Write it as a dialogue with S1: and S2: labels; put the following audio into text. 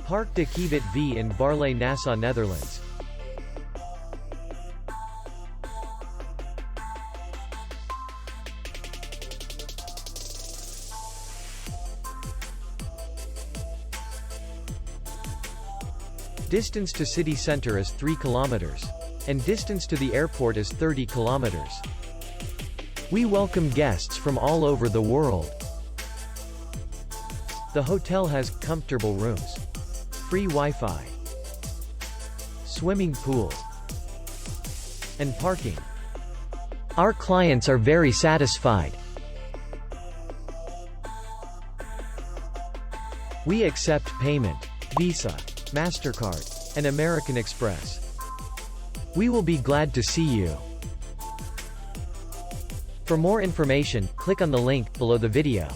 S1: Parc de Kievit V in Baarle-Nassau, Netherlands. Distance to city center is 3 kilometers. And distance to the airport is 30 kilometers. We welcome guests from all over the world. The hotel has comfortable rooms, free Wi-Fi, swimming pool, and parking. Our clients are very satisfied. We accept payment, Visa, MasterCard, and American Express. We will be glad to see you. For more information, click on the link below the video.